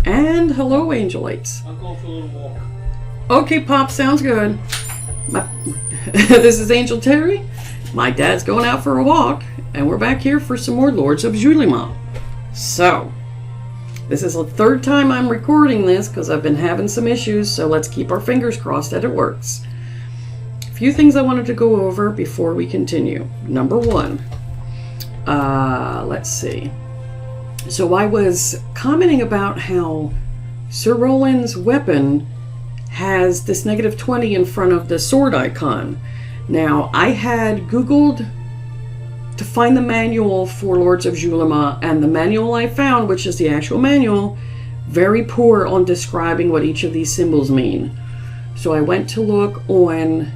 And hello, Angelites. I'll go for a little walk. Okay, Pop, sounds good. This is Angel Terri. My dad's going out for a walk, and we're back here for some more Lords of Xulima. So, this is the third time I'm recording this because I've been having some issues, so let's keep our fingers crossed that it works. A few things I wanted to go over before we continue. Number one, let's see. So I was commenting about how Sir Roland's weapon has this -20 in front of the sword icon. Now, I had Googled to find the manual for Lords of Xulima, and the manual I found, which is the actual manual, very poor on describing what each of these symbols mean. So I went to look on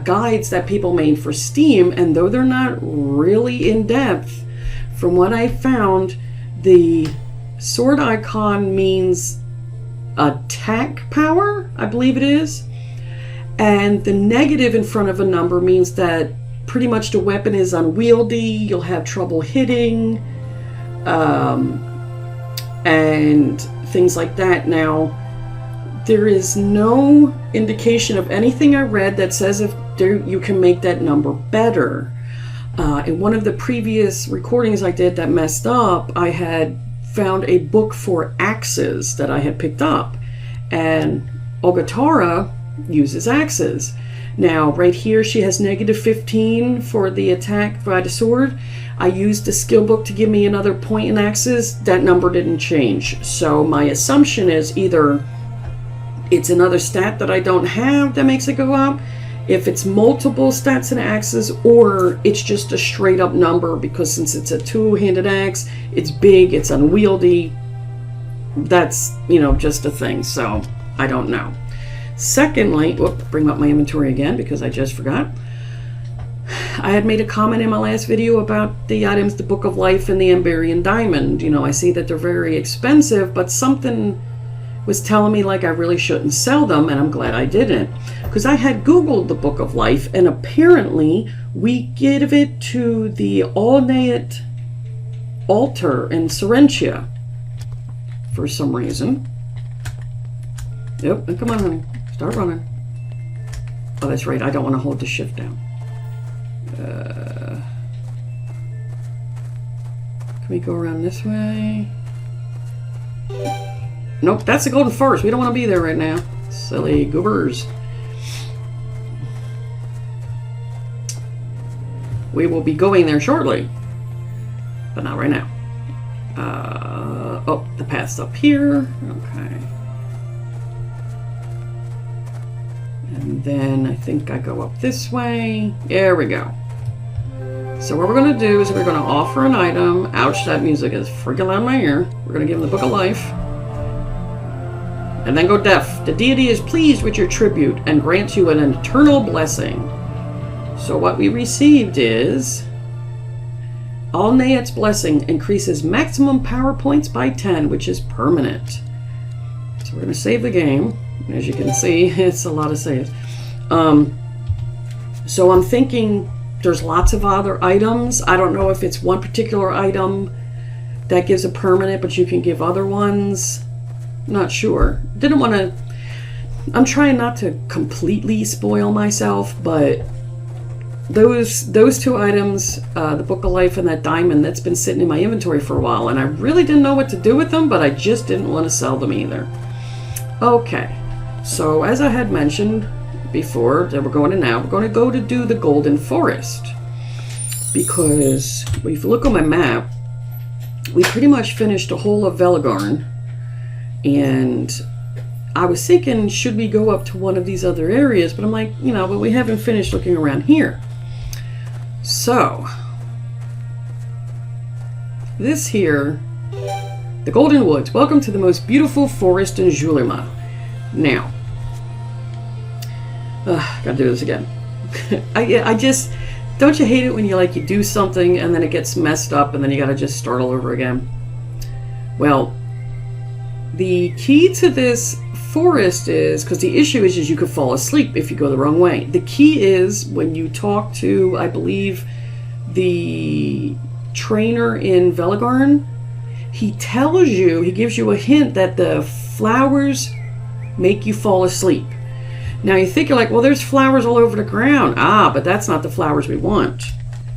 guides that people made for Steam, and though they're not really in-depth, from what I found, the sword icon means attack power, I believe it is. And the negative in front of a number means that pretty much the weapon is unwieldy, you'll have trouble hitting, and things like that. Now, there is no indication of anything I read that says if you can make that number better. In one of the previous recordings I did that messed up, I had found a book for axes that I had picked up, and Ogatara uses axes. Now, right here, she has -15 for the attack by the sword. I used the skill book to give me another point in axes. That number didn't change. So my assumption is either it's another stat that I don't have that makes it go up, if it's multiple stats in axes, or it's just a straight up number because since it's a two-handed axe, it's big, it's unwieldy. That's, just a thing. So I don't know. Secondly, bring up my inventory again because I just forgot. I had made a comment in my last video about the items, the Book of Life and the Amberian Diamond. I see that they're very expensive, but something was telling me like I really shouldn't sell them, and I'm glad I didn't. Because I had Googled the Book of Life, and apparently we give it to the Alnate altar in Serentia for some reason. Yep, come on, honey. Start running. Oh, that's right. I don't want to hold the shift down. Can we go around this way? Nope, that's the Golden Forest. We don't want to be there right now. Silly goobers. We will be going there shortly, but not right now. Oh, the path's up here. Okay. And then I think I go up this way. There we go. So what we're going to do is we're going to offer an item. Ouch, that music is freaking loud in my ear. We're going to give him the Book of Life. And then go deaf. The deity is pleased with your tribute and grants you an eternal blessing. So what we received is Alnate's blessing increases maximum power points by 10, which is permanent. So we're going to save the game. As you can see, it's a lot of saves. So I'm thinking there's lots of other items. I don't know if it's one particular item that gives a permanent, but you can give other ones. Not sure. Didn't want to. I'm trying not to completely spoil myself, but those two items, the Book of Life and that diamond, that's been sitting in my inventory for a while, and I really didn't know what to do with them, but I just didn't want to sell them either. Okay, so as I had mentioned before, that we're going to go to do the Golden Forest, because if you look on my map, we pretty much finished the whole of Velagarn. And I was thinking, should we go up to one of these other areas? But I'm like, but we haven't finished looking around here. So, this here, the Golden Woods. Welcome to the most beautiful forest in Xulima. Now, gotta do this again. I just, don't you hate it when you do something and then it gets messed up and then you gotta just start all over again? Well, the key to this forest is, because the issue is you could fall asleep if you go the wrong way. The key is when you talk to, I believe, the trainer in Velagarn, he tells you, he gives you a hint that the flowers make you fall asleep. Now you think, you're like, well, there's flowers all over the ground. Ah, but that's not the flowers we want.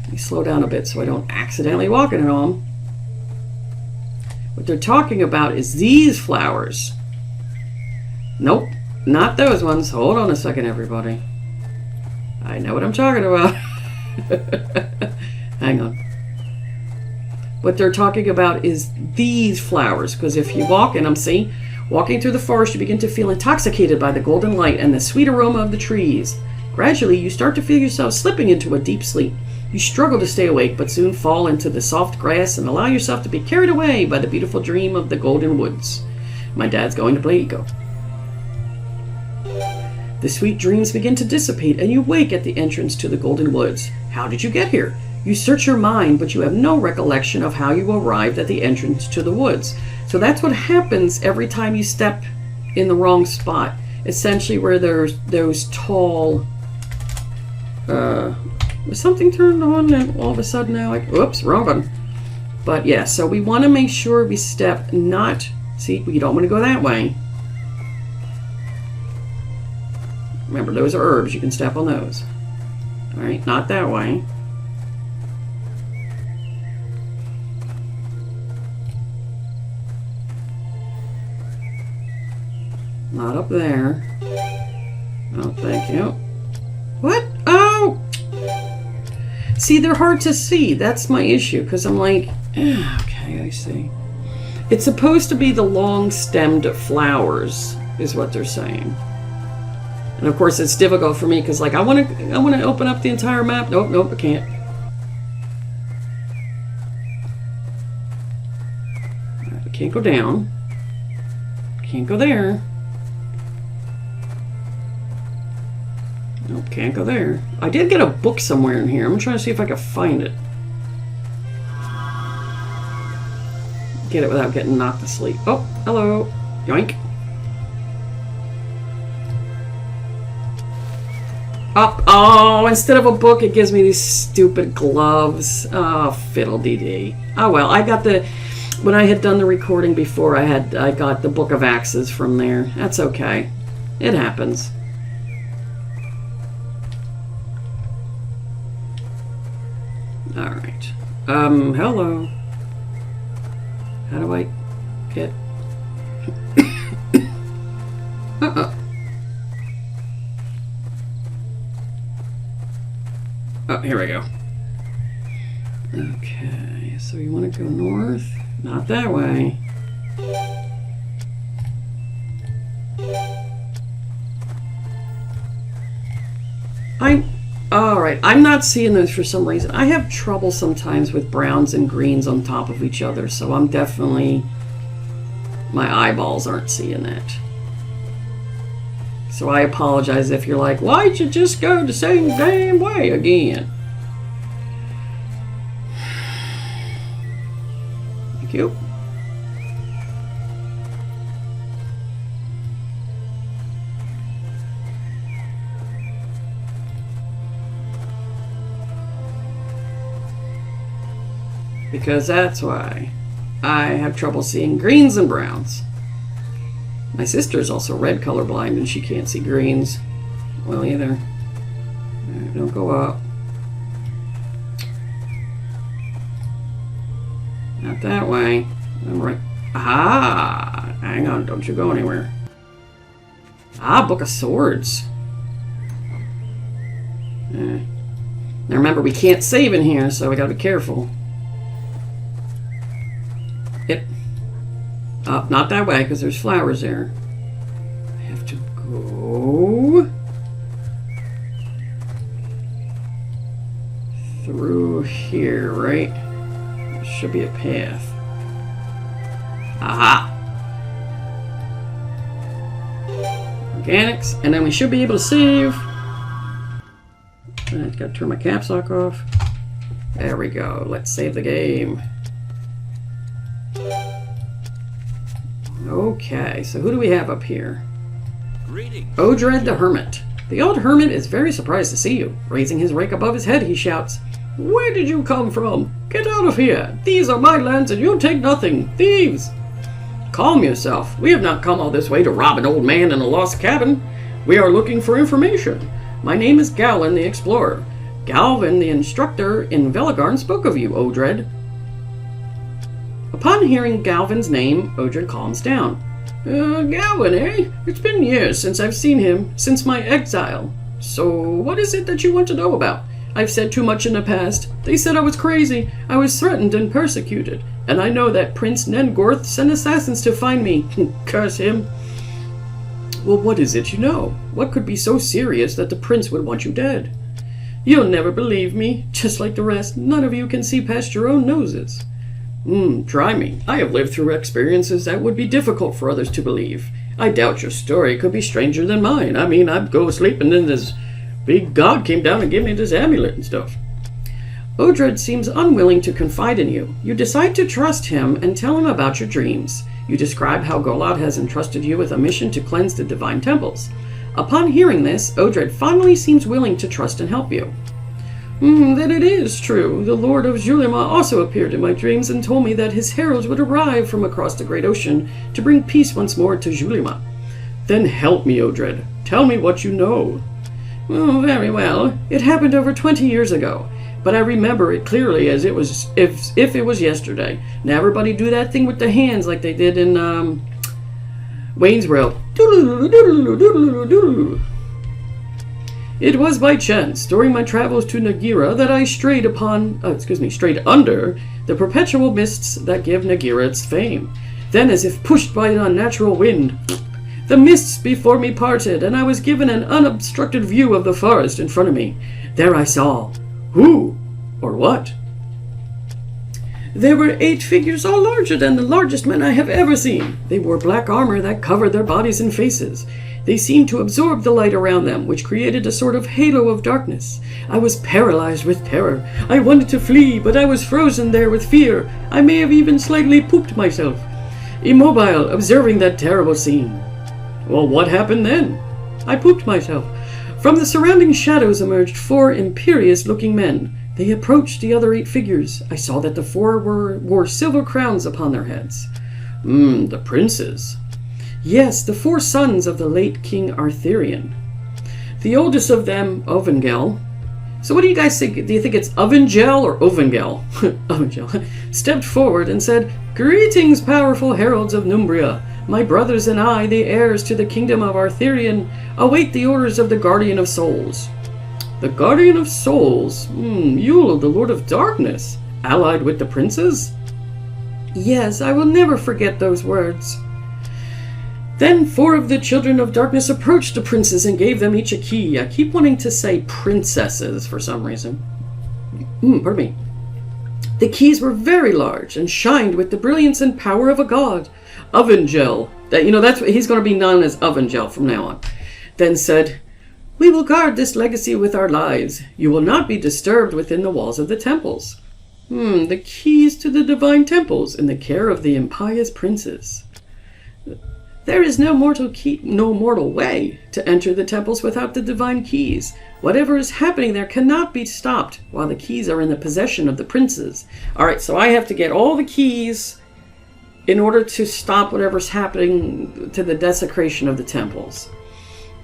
Let me slow down a bit so I don't accidentally walk into them. What they're talking about is these flowers. Nope, not those ones. Hold on a second, everybody. I know what I'm talking about. Hang on. What they're talking about is these flowers, because if you walk in them, see, walking through the forest, you begin to feel intoxicated by the golden light and the sweet aroma of the trees. Gradually, you start to feel yourself slipping into a deep sleep. You struggle to stay awake, but soon fall into the soft grass and allow yourself to be carried away by the beautiful dream of the golden woods. My dad's going to play ego. The sweet dreams begin to dissipate, and you wake at the entrance to the golden woods. How did you get here? You search your mind, but you have no recollection of how you arrived at the entrance to the woods. So that's what happens every time you step in the wrong spot. Essentially where there's those tall... was something turned on and all of a sudden now, like, oops, wrong button. But yeah, so we want to make sure we step not... See, we don't want to go that way. Remember, those are herbs. You can step on those. All right, not that way. Not up there. Oh, thank you. What? Oh! See, they're hard to see. That's my issue, because I'm like, okay, I see. It's supposed to be the long-stemmed flowers, is what they're saying. And of course, it's difficult for me because, like, I want to open up the entire map. Nope, I can't. I can't go down. Can't go there. Nope, can't go there. I did get a book somewhere in here. I'm trying to see if I can find it. Get it without getting knocked asleep. Oh, hello. Yoink. Up. Oh, instead of a book, it gives me these stupid gloves. Oh, fiddle-dee-dee. Oh, well, I got the... When I had done the recording before, I got the Book of Axes from there. That's okay. It happens. Alright. Hello. How do I get... Uh-oh. Oh, here we go. Okay, so you want to go north? Not that way. Alright, I'm not seeing those for some reason. I have trouble sometimes with browns and greens on top of each other, so I'm definitely... My eyeballs aren't seeing that. So I apologize if you're like, why'd you just go the same damn way again? Thank you. Because that's why I have trouble seeing greens and browns. My sister's also red colorblind and she can't see greens well either. Right, don't go up. Not that way. I'm right. Ah! Hang on, don't you go anywhere. Ah, Book of Swords. Now remember, we can't save in here, so we gotta be careful. Yep. Up, not that way, because there's flowers there. I have to go through here, right? There should be a path. Aha! Organics, and then we should be able to save. I've got to turn my caps lock off. There we go. Let's save the game. Okay, so who do we have up here? Greetings. Odred the Hermit. The old hermit is very surprised to see you. Raising his rake above his head, he shouts, Where did you come from? Get out of here! These are my lands and you take nothing! Thieves! Calm yourself. We have not come all this way to rob an old man in a lost cabin. We are looking for information. My name is Galvin the Explorer. Galvin the instructor in Velagarn spoke of you, Odred. Upon hearing Galvin's name, Odred calms down. Galvin, eh? It's been years since I've seen him, since my exile. So, what is it that you want to know about? I've said too much in the past. They said I was crazy. I was threatened and persecuted. And I know that Prince Nengorth sent assassins to find me. Curse him. Well, what is it you know? What could be so serious that the prince would want you dead? You'll never believe me. Just like the rest, none of you can see past your own noses. Try me. I have lived through experiences that would be difficult for others to believe. I doubt your story could be stranger than mine. I mean, I'd go asleep and then this big god came down and gave me this amulet and stuff. Odred seems unwilling to confide in you. You decide to trust him and tell him about your dreams. You describe how Golod has entrusted you with a mission to cleanse the divine temples. Upon hearing this, Odred finally seems willing to trust and help you. Then it is true. The Lord of Xulima also appeared in my dreams and told me that his heralds would arrive from across the great ocean to bring peace once more to Xulima. Then help me, Odred. Tell me what you know. Very well. It happened over 20 years ago, but I remember it clearly as it was if it was yesterday. Now everybody do that thing with the hands like they did in Wayne's World. It was by chance, during my travels to Nagira, that I strayed under the perpetual mists that give Nagira its fame. Then, as if pushed by an unnatural wind, the mists before me parted, and I was given an unobstructed view of the forest in front of me. There I saw. Who? Or what? There were 8 figures, all larger than the largest men I have ever seen. They wore black armor that covered their bodies and faces. They seemed to absorb the light around them, which created a sort of halo of darkness. I was paralyzed with terror. I wanted to flee, but I was frozen there with fear. I may have even slightly pooped myself, immobile, observing that terrible scene. Well, what happened then? I pooped myself. From the surrounding shadows emerged 4 imperious-looking men. They approached the other 8 figures. I saw that the 4 wore silver crowns upon their heads. The princes. Yes, the 4 sons of the late King Arthurian. The oldest of them, Ovengel. So what do you guys think? Do you think it's Ovengel or Ovengel? Ovengel stepped forward and said, "Greetings, powerful heralds of Numbria. My brothers and I, the heirs to the kingdom of Arthurian, await the orders of the Guardian of Souls." The Guardian of Souls? Yule, the Lord of Darkness, allied with the princes? Yes, I will never forget those words. Then 4 of the children of darkness approached the princes and gave them each a key. I keep wanting to say princesses for some reason. Pardon me. The keys were very large and shined with the brilliance and power of a god. Ovengel, that's what he's going to be known as, Ovengel from now on. Then said, "We will guard this legacy with our lives. You will not be disturbed within the walls of the temples." The keys to the divine temples in the care of the impious princes. There is no mortal way to enter the temples without the divine keys. Whatever is happening there cannot be stopped while the keys are in the possession of the princes. Alright, so I have to get all the keys in order to stop whatever's happening to the desecration of the temples.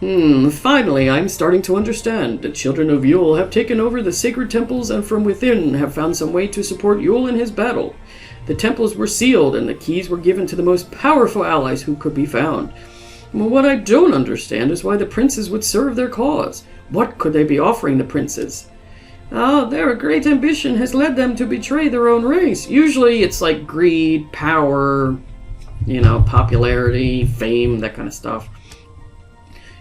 Finally, I'm starting to understand. The children of Yule have taken over the sacred temples and from within have found some way to support Yule in his battle. The temples were sealed and the keys were given to the most powerful allies who could be found. Well, what I don't understand is why the princes would serve their cause. What could they be offering the princes? Their great ambition has led them to betray their own race. Usually it's like greed, power, popularity, fame, that kind of stuff.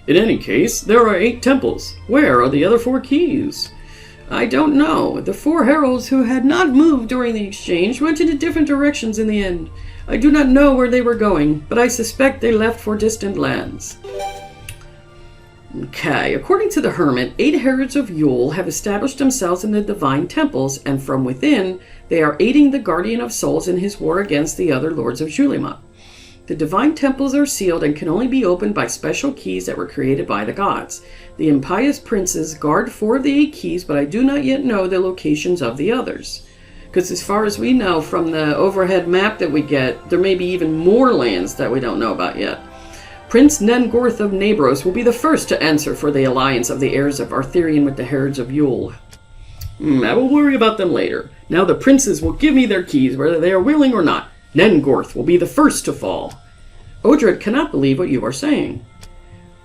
In any case, there are 8 temples. Where are the other 4 keys? I don't know. The 4 heralds who had not moved during the exchange went in different directions in the end. I do not know where they were going, but I suspect they left for distant lands. Okay, according to the hermit, 8 heralds of Yule have established themselves in the divine temples, and from within, they are aiding the Guardian of Souls in his war against the other lords of Xulima. The divine temples are sealed and can only be opened by special keys that were created by the gods. The impious princes guard 4 of the 8 keys, but I do not yet know the locations of the others. Because as far as we know from the overhead map that we get, there may be even more lands that we don't know about yet. Prince Nengorth of Nabros will be the first to answer for the alliance of the heirs of Arthurian with the herds of Yule. I will worry about them later. Now the princes will give me their keys, whether they are willing or not. Nengorth will be the first to fall. Odred cannot believe what you are saying.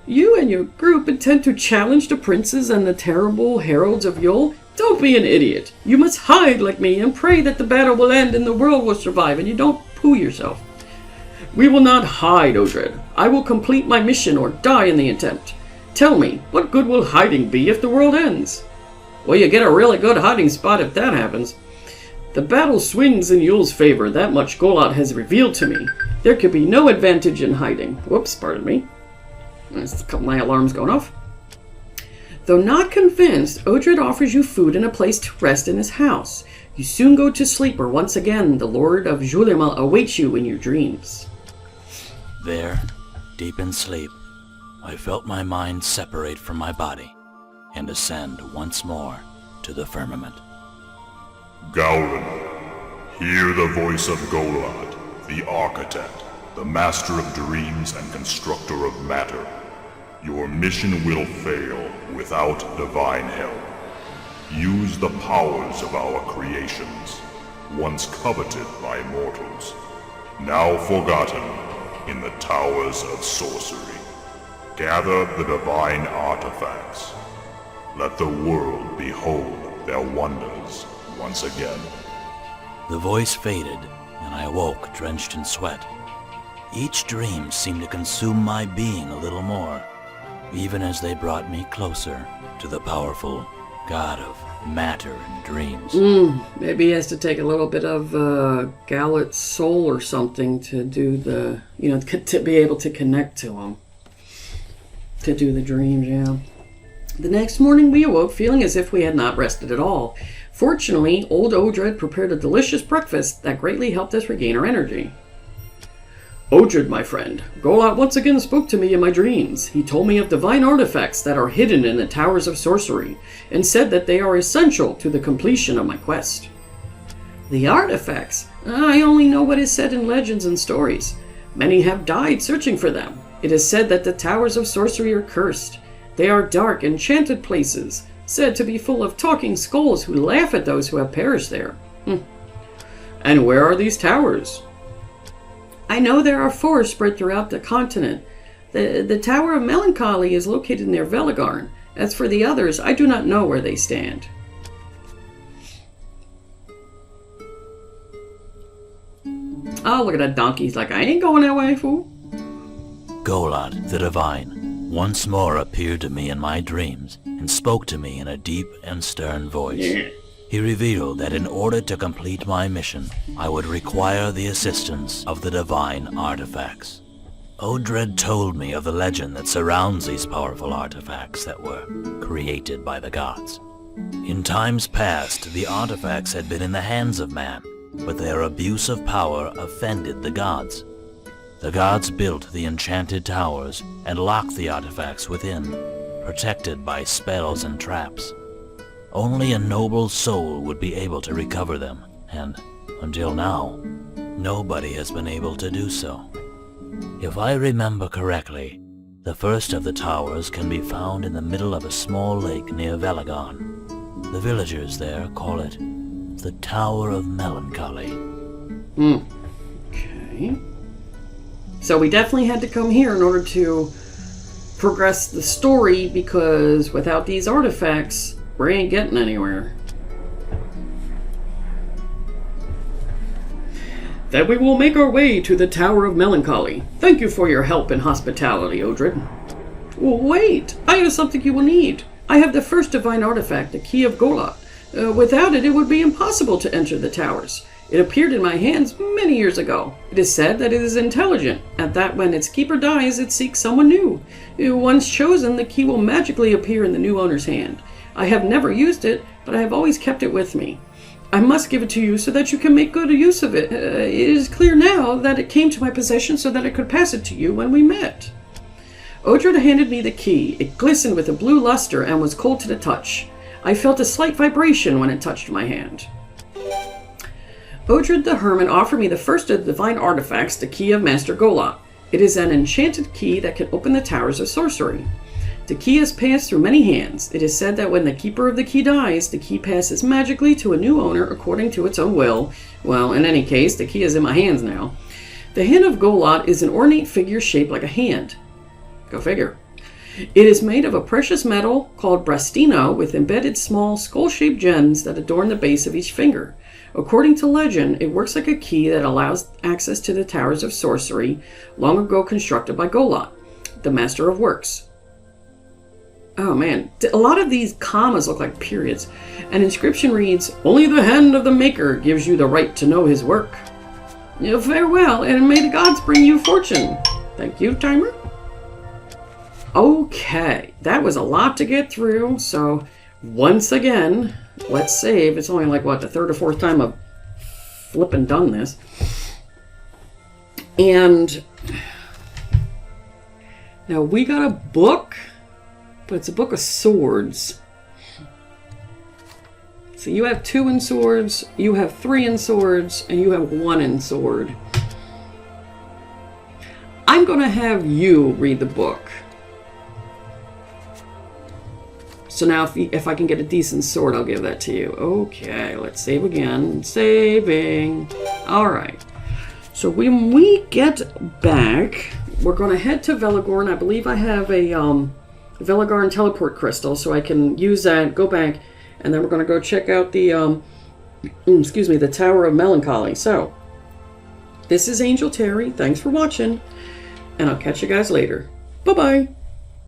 You and your group intend to challenge the princes and the terrible heralds of Yule? Don't be an idiot. You must hide like me and pray that the battle will end and the world will survive and you don't poo yourself. We will not hide, Odred. I will complete my mission or die in the attempt. Tell me, what good will hiding be if the world ends? Well, you get a really good hiding spot if that happens. The battle swings in Yule's favor, that much Golot has revealed to me. There could be no advantage in hiding. Whoops, pardon me. There's a couple of my alarms going off. Though not convinced, Odred offers you food and a place to rest in his house. You soon go to sleep, where once again the Lord of Xulima awaits you in your dreams. There, deep in sleep, I felt my mind separate from my body and ascend once more to the firmament. Galvin, hear the voice of Golod, the architect, the master of dreams and constructor of matter. Your mission will fail without divine help. Use the powers of our creations, once coveted by mortals, now forgotten in the towers of sorcery. Gather the divine artifacts. Let the world behold their wonders once again. The voice faded, and I awoke drenched in sweat. Each dream seemed to consume my being a little more, even as they brought me closer to the powerful god of matter and dreams. Maybe he has to take a little bit of Galet's soul or something to do the, to be able to connect to him. To do the dreams, yeah. The next morning we awoke feeling as if we had not rested at all. Fortunately, old Odred prepared a delicious breakfast that greatly helped us regain our energy. Odred, my friend, Golot once again spoke to me in my dreams. He told me of divine artifacts that are hidden in the towers of sorcery, and said that they are essential to the completion of my quest. The artifacts? I only know what is said in legends and stories. Many have died searching for them. It is said that the towers of sorcery are cursed. They are dark, enchanted places, said to be full of talking skulls who laugh at those who have perished there. And where are these towers? I know there are 4 spread throughout the continent. The Tower of Melancholy is located near Velagarn. As for the others, I do not know where they stand. Oh, look at that donkey. He's like, I ain't going that way, fool. Golod, the divine, once more appeared to me in my dreams and spoke to me in a deep and stern voice. He revealed that in order to complete my mission, I would require the assistance of the divine artifacts. Odred told me of the legend that surrounds these powerful artifacts that were created by the gods. In times past, the artifacts had been in the hands of man, but their abuse of power offended the gods. The gods built the enchanted towers and locked the artifacts within, protected by spells and traps. Only a noble soul would be able to recover them, and, until now, nobody has been able to do so. If I remember correctly, the first of the towers can be found in the middle of a small lake near Velagarn. The villagers there call it the Tower of Melancholy. Okay. So we definitely had to come here in order to progress the story, because without these artifacts, we ain't getting anywhere. Then we will make our way to the Tower of Melancholy. Thank you for your help and hospitality, Odred. Wait, I have something you will need. I have the first divine artifact, the Key of Golot. Without it, it would be impossible to enter the towers. It appeared in my hands many years ago. It is said that it is intelligent, and that when its keeper dies, it seeks someone new. Once chosen, the key will magically appear in the new owner's hand. I have never used it, but I have always kept it with me. I must give it to you so that you can make good use of it. It is clear now that it came to my possession so that I could pass it to you when we met. Odrid handed me the key. It glistened with a blue luster and was cold to the touch. I felt a slight vibration when it touched my hand. Odrid the Hermit offered me the first of the divine artifacts, the key of Master Golot. It is an enchanted key that can open the towers of sorcery. The key has passed through many hands. It is said that when the keeper of the key dies, the key passes magically to a new owner according to its own will. Well, in any case, the key is in my hands now. The hand of Golot is an ornate figure shaped like a hand. Go figure. It is made of a precious metal called brastino with embedded small skull-shaped gems that adorn the base of each finger. According to legend, it works like a key that allows access to the towers of sorcery long ago constructed by Golot, the master of works. Oh man, a lot of these commas look like periods. An inscription reads, "Only the hand of the maker gives you the right to know his work. Farewell, and may the gods bring you fortune." Thank you, timer. Okay, that was a lot to get through, so once again, let's save. It's only like, what, the third or fourth time I've flippin' done this. And now we got a book, but it's a book of swords. So you have 2 in swords, you have 3 in swords, and you have 1 in sword. I'm going to have you read the book. So now if I can get a decent sword, I'll give that to you. Okay, let's save again. Saving. All right. So when we get back, we're going to head to Veligorn. I believe I have a Veligorn teleport crystal, so I can use that, go back, and then we're going to go check out the, the Tower of Melancholy. So, this is Angel Terri. Thanks for watching, and I'll catch you guys later. Bye-bye.